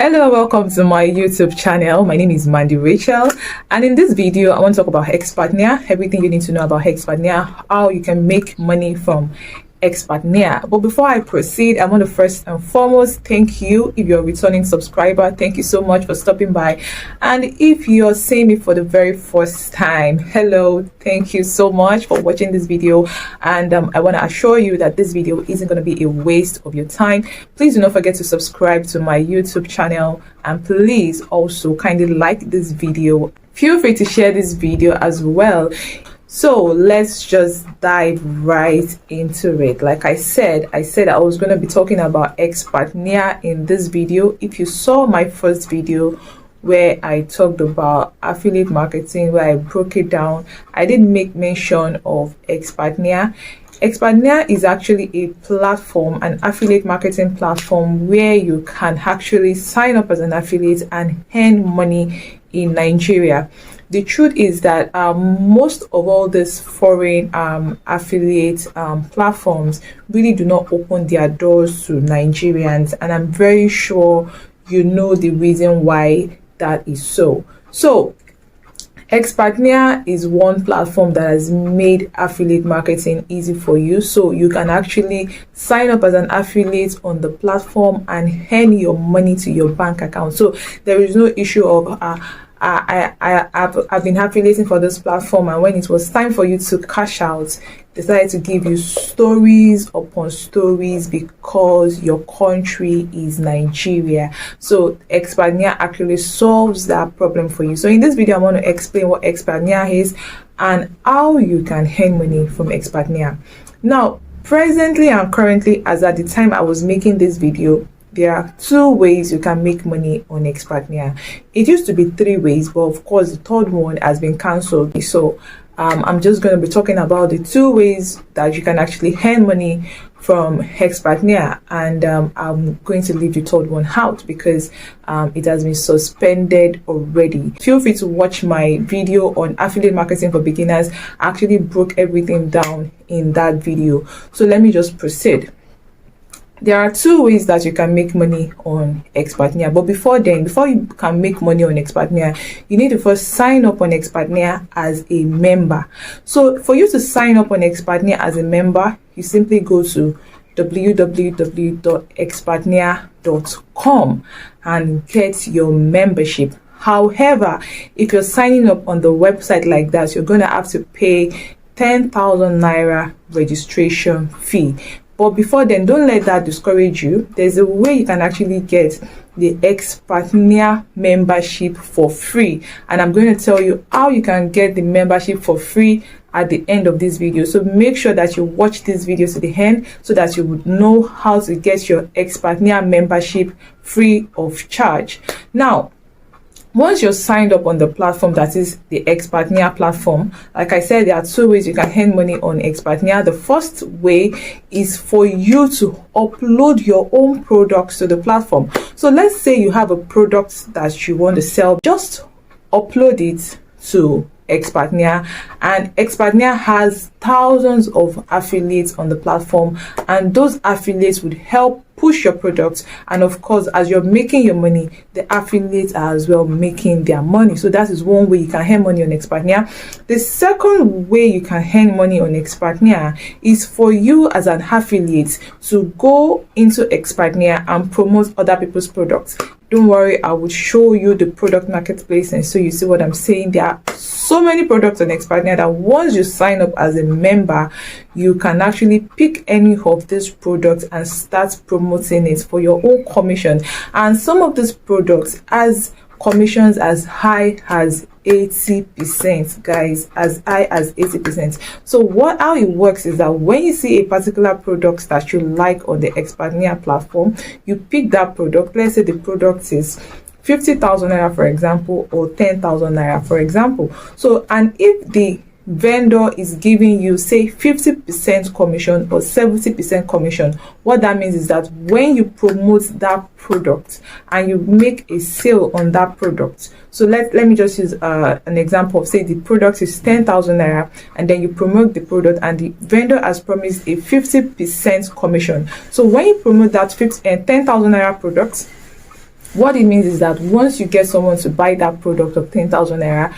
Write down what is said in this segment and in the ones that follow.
Hello, welcome to my YouTube channel. My name is Mandy Rachel, and in this video I want to talk about Expatnia, everything you need to know about Expatnia, how you can make money from Expertnaire. But before I proceed, I want to first and foremost thank you. If you're a returning subscriber, thank you so much for stopping by. And if you're seeing me for the very first time, hello, thank you so much for watching this video. And I want to assure you that this video isn't going to be a waste of your time. Please do not forget to subscribe to my YouTube channel, and please also kindly like this video. Feel free to share this video as well. So let's just dive right into it. Like I said I was going to be talking about Expertnaire in this video. If you saw my first video where I talked about affiliate marketing, where I broke it down, I did make mention of Expertnaire. Expertnaire is actually a platform, an affiliate marketing platform, where you can actually sign up as an affiliate and earn money in Nigeria. The truth is that most of all these foreign affiliate platforms really do not open their doors to Nigerians, and I'm very sure you know the reason why that is so. So Expertnaire is one platform that has made affiliate marketing easy for you, so you can actually sign up as an affiliate on the platform and earn your money to your bank account. So there is no issue of I've been affiliating for this platform, and when it was time for you to cash out, decided to give you stories upon stories because your country is Nigeria. So Expertnaire actually solves that problem for you. So in this video, I want to explain what Expertnaire is and how you can earn money from Expertnaire. Now, presently and currently, as at the time I was making this video, there are 2 ways you can make money on Expertnaire. It used to be 3 ways, but of course the third one has been cancelled. So I'm just going to be talking about the 2 ways that you can actually earn money from Expertnaire, and I'm going to leave the third one out because it has been suspended already. Feel free to watch my video on affiliate marketing for beginners. I actually broke everything down in that video. So let me just proceed. There are 2 ways that you can make money on Expatnia, but before you can make money on Expatnia, you need to first sign up on Expatnia as a member. So for you to sign up on Expatnia as a member, you simply go to www.expatnia.com and get your membership. However, if you're signing up on the website like that, you're going to have to pay 10,000 naira registration fee. But before then, don't let that discourage you. There's a way you can actually get the Expatnia membership for free, and I'm going to tell you how you can get the membership for free at the end of this video. So make sure that you watch this video to the end so that you would know how to get your Expatnia membership free of charge. Now, once you're signed up on the platform, that is the Expertnaire platform, like I said, there are 2 ways you can earn money on Expertnaire. The first way is for you to upload your own products to the platform. So let's say you have a product that you want to sell, just upload it to Expertnaire, and Expertnaire has thousands of affiliates on the platform, and those affiliates would help push your products. And of course, as you're making your money, the affiliates are as well making their money. So that is one way you can earn money on Expertnaire. The second way you can earn money on Expertnaire is for you as an affiliate to go into Expertnaire and promote other people's products. Don't worry, I will show you the product marketplace, and so you see what I'm saying. There are so many products on Expertnaire that once you sign up as a member, you can actually pick any of these products and start promoting it for your own commission. And some of these products has commissions as high as 80%, guys, as high as 80%. So how it works is that when you see a particular product that you like on the Expertnaire platform, you pick that product. Let's say the product is 50,000 naira, for example, or 10,000 naira, for example. So, and if the vendor is giving you, say, 50% commission or 70% commission, what that means is that when you promote that product and you make a sale on that product, so let me just use an example of, say, the product is 10,000 naira, and then you promote the product and the vendor has promised a 50% commission. So when you promote that 10,000 naira product, What it means is that once you get someone to buy that product of 10,000 naira,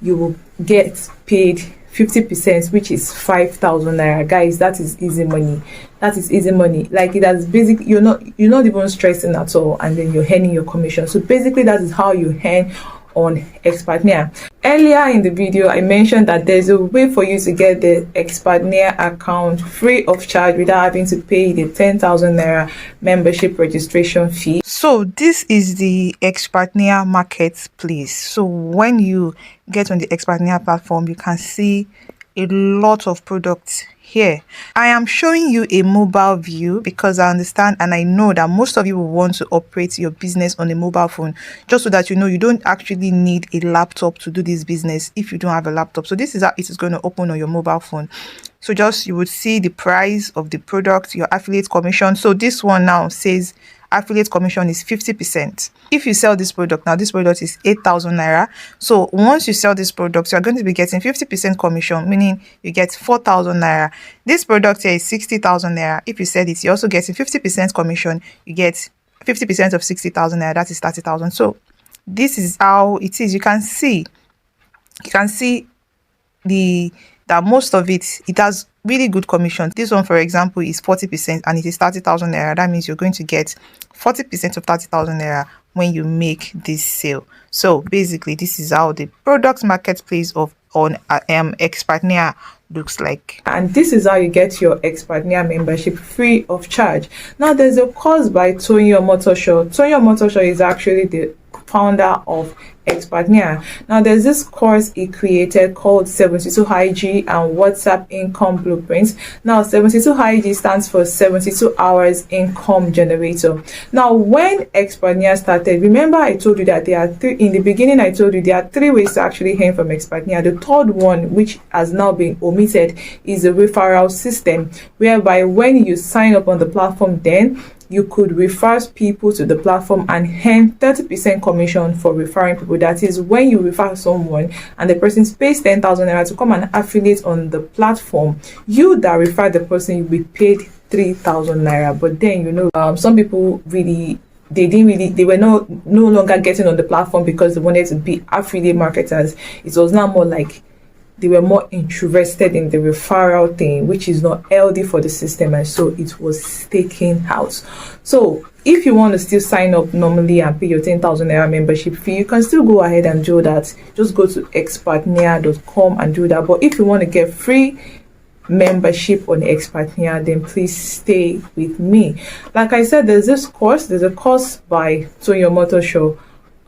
you will get paid 50%, which is 5,000 naira. Guys, that is easy money. That is easy money. Like, it has basically, you're not even stressing at all, and then you're earning your commission. So basically, that is how you earn on Expatnia. Earlier in the video, I mentioned that there's a way for you to get the Expertnaire account free of charge without having to pay the 10,000 naira membership registration fee. So this is the Expertnaire marketplace. So when you get on the Expertnaire platform, you can see a lot of products here. I am showing you a mobile view because I understand and I know that most of you will want to operate your business on a mobile phone, just so that you know you don't actually need a laptop to do this business if you don't have a laptop. So this is how it is going to open on your mobile phone. So just, you would see the price of the product, your affiliate commission. So this one now says affiliate commission is 50%. If you sell this product, now this product is 8,000 naira. So once you sell this product, you're going to be getting 50% commission, meaning you get 4,000 naira. This product here is 60,000 naira. If you sell it, you're also getting 50% commission. You get 50% of 60,000 naira, that is 30,000. So this is how it is. You can see that most of it has really good commission. This one, for example, is 40% and it is 30,000 naira. That means you're going to get 40% of 30,000 naira when you make this sale. So basically, this is how the product marketplace on Expatnia looks like. And this is how you get your Expatnia membership free of charge. Now, there's a course by Tony Omotosho. Tony Omotosho is actually the founder of Expatnia. Now, there's this course he created called 72 IG and WhatsApp Income Blueprints. Now, 72 IG stands for 72 hours income generator. Now, when Expatnia started, remember I told you that there are three in the beginning. I told you there are 3 ways to actually earn from Expatnia. The third one, which has now been omitted, is a referral system, whereby when you sign up on the platform, then you could refer people to the platform and earn 30% commission for referring people. That is, when you refer someone and the person pays 10,000 naira to come and affiliate on the platform, you that refer the person, you'll be paid 3,000 naira. But then, you know, some people really, they were no longer getting on the platform because they wanted to be affiliate marketers. It was now more like they were more interested in the referral thing, which is not healthy for the system, and so it was taken out. So if you want to still sign up normally and pay your 10,000 naira membership fee, you can still go ahead and do that. Just go to expertnaire.com and do that. But if you want to get free membership on Expatnia, then please stay with me. Like I said, there's a course by Tony Omotosho,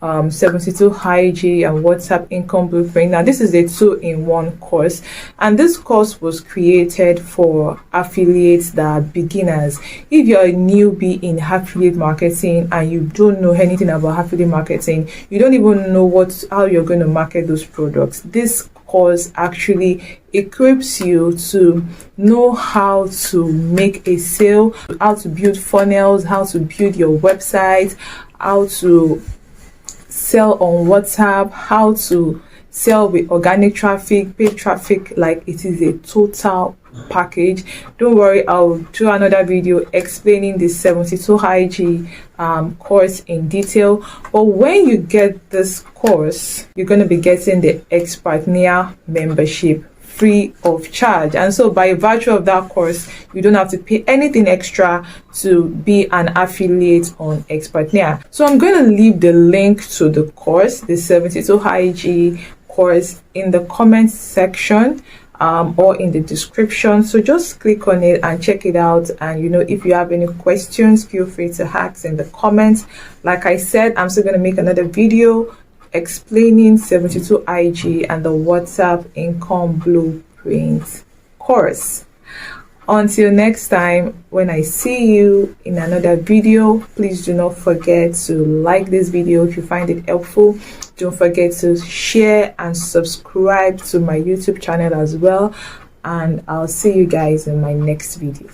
72 IG and WhatsApp Income Blueprint. Now, this is a 2-in-1 course, and this course was created for affiliates that are beginners. If you're a newbie in affiliate marketing and you don't know anything about affiliate marketing, you don't even know how you're going to market those products, this course actually equips you to know how to make a sale, how to build funnels, how to build your website, how to sell on WhatsApp, how to sell with organic traffic, paid traffic. Like, it is a total package. Don't worry, I'll do another video explaining the 72 IG course in detail. But when you get this course, you're going to be getting the Expatnia membership free of charge. And so by virtue of that course, you don't have to pay anything extra to be an affiliate on Expatnia. So I'm going to leave the link to the course, the 72 IG course, in the comments section or in the description. So just click on it and check it out. And, you know, if you have any questions, feel free to ask in the comments. Like I said, I'm still going to make another video explaining 72 IG and the WhatsApp Income Blueprint course. Until next time, when I see you in another video, please do not forget to like this video if you find it helpful. Don't forget to share and subscribe to my YouTube channel as well. And I'll see you guys in my next video.